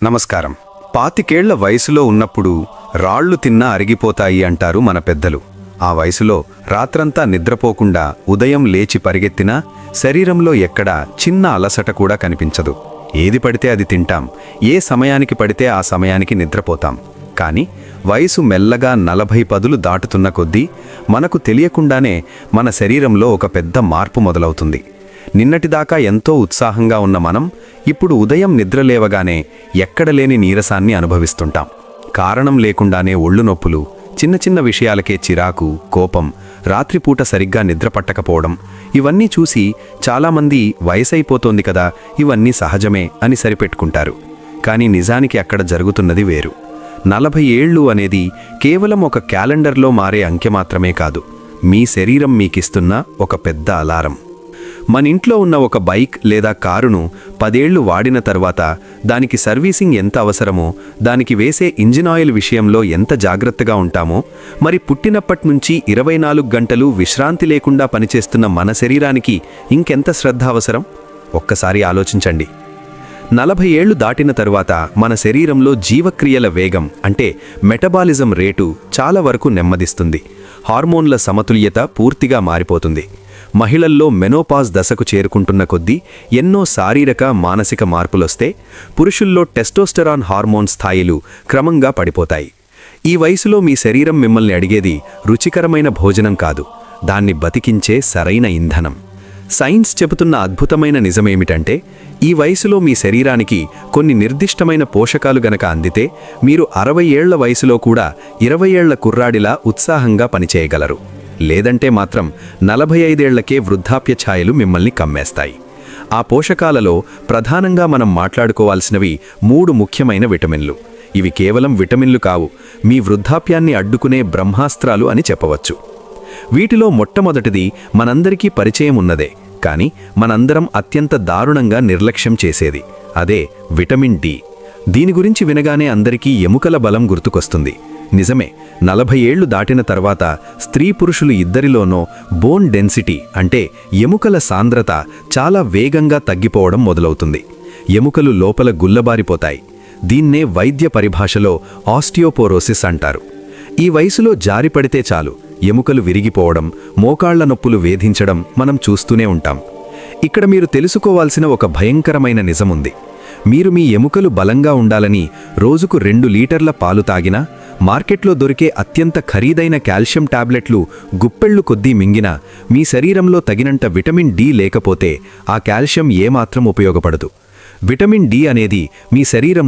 నమస్కారం. 25 వయసులో ఉన్నప్పుడు రాళ్లు తిన్నా అరిగిపోతాయి అంటారు మన పెద్దలు. ఆ వయసులో రాత్రంతా నిద్రపోకుండా ఉదయం లేచి పరిగెత్తినా శరీరంలో ఎక్కడా చిన్న అలసట కూడా కనిపించదు. ఏది పడితే అది తింటాం, ఏ సమయానికి పడితే ఆ సమయానికి నిద్రపోతాం. కానీ వయసు మెల్లగా 40 పదులు దాటుతున్న కొద్దీ మనకు తెలియకుండానే మన శరీరంలో ఒక పెద్ద మార్పు మొదలవుతుంది. నిన్నటిదాకా ఎంతో ఉత్సాహంగా ఉన్న మనం ఇప్పుడు ఉదయం నిద్రలేవగానే ఎక్కడలేని నీరసాన్ని అనుభవిస్తుంటాం. కారణం లేకుండానే ఒళ్ళు నొప్పులు, చిన్న చిన్న విషయాలకే చిరాకు, కోపం, రాత్రిపూట సరిగ్గా నిద్రపట్టకపోవడం, ఇవన్నీ చూసి చాలామంది వయసైపోతోంది కదా, ఇవన్నీ సహజమే అని సరిపెట్టుకుంటారు. కానీ నిజానికి అక్కడ జరుగుతున్నది వేరు. 40 ఏళ్ళు అనేది కేవలం ఒక క్యాలెండర్లో మారే అంకె మాత్రమే కాదు, మీ శరీరం మీకిస్తున్న ఒక పెద్ద అలారం. మన ఇంట్లో ఉన్న ఒక బైక్ లేదా కారును 10 ఏళ్లు వాడిన తర్వాత దానికి సర్వీసింగ్ ఎంత అవసరమో, దానికి వేసే ఇంజిన్ ఆయిల్ విషయంలో ఎంత జాగ్రత్తగా ఉంటామో, మరి పుట్టినప్పటి నుంచి 24 గంటలు విశ్రాంతి లేకుండా పనిచేస్తున్న మన శరీరానికి ఇంకెంత శ్రద్ధ అవసరం? ఒక్కసారి ఆలోచించండి. 40 ఏళ్లు దాటిన తరువాత మన శరీరంలో జీవక్రియల వేగం అంటే మెటబాలిజం రేటు చాలా వరకు నెమ్మదిస్తుంది. హార్మోన్ల సమతుల్యత పూర్తిగా మారిపోతుంది. మహిళల్లో మెనోపాజ్ దశకు చేరుకుంటున్న కొద్దీ ఎన్నో శారీరక, మానసిక మార్పులొస్తే పురుషుల్లో టెస్టోస్టెరాన్ హార్మోన్ స్థాయిలు క్రమంగా పడిపోతాయి. ఈ వయసులో మీ శరీరం మిమ్మల్ని అడిగేది రుచికరమైన భోజనం కాదు, దాన్ని బతికించే సరైన ఇంధనం. సైన్స్ చెబుతున్న అద్భుతమైన నిజమేమిటంటే, ఈ వయసులో మీ శరీరానికి కొన్ని నిర్దిష్టమైన పోషకాలు గనక అందితే మీరు 60 ఏళ్ల వయసులో కూడా 20 ఏళ్ల కుర్రాడిలా ఉత్సాహంగా పనిచేయగలరు. లేదంటే మాత్రం 45 ఏళ్లకే వృద్ధాప్య ఛాయలు మిమ్మల్ని కమ్మేస్తాయి. ఆ పోషకాలలో ప్రధానంగా మనం మాట్లాడుకోవాల్సినవి 3 ముఖ్యమైన విటమిన్లు. ఇవి కేవలం విటమిన్లు కావు, మీ వృద్ధాప్యాన్ని అడ్డుకునే బ్రహ్మాస్త్రాలు అని చెప్పవచ్చు. వీటిలో మొట్టమొదటిది మనందరికీ పరిచయం ఉన్నదే, కానీ మనందరం అత్యంత దారుణంగా నిర్లక్ష్యం చేసేది, అదే విటమిన్ డి. దీని గురించి వినగానే అందరికీ ఎముకల బలం గుర్తుకొస్తుంది. నిజమే, 40 ఏళ్లు దాటిన తర్వాత స్త్రీ పురుషులు ఇద్దరిలోనో బోన్ డెన్సిటీ అంటే ఎముకల సాంద్రత చాలా వేగంగా తగ్గిపోవడం మొదలవుతుంది. ఎముకలు లోపల గుల్లబారిపోతాయి. దీన్నే వైద్య పరిభాషలో ఆస్టియోపోరోసిస్ అంటారు. ఈ వయసులో జారిపడితే చాలు ఎముకలు విరిగిపోవడం, మోకాళ్ల నొప్పులు వేధించడం మనం చూస్తూనే ఉంటాం. ఇక్కడ మీరు తెలుసుకోవాల్సిన ఒక భయంకరమైన నిజముంది. మీరు మీ ఎముకలు బలంగా ఉండాలని రోజుకు 2 లీటర్ల పాలు తాగినా, మార్కెట్లో దొరికే అత్యంత ఖరీదైన కాల్షియం టాబ్లెట్లు గుప్పెళ్లు కొద్దీ మింగినా, మీ శరీరంలో తగినంత విటమిన్ డి లేకపోతే ఆ కాల్షియం ఏమాత్రం ఉపయోగపడదు. విటమిన్ డి అనేది మీ శరీరం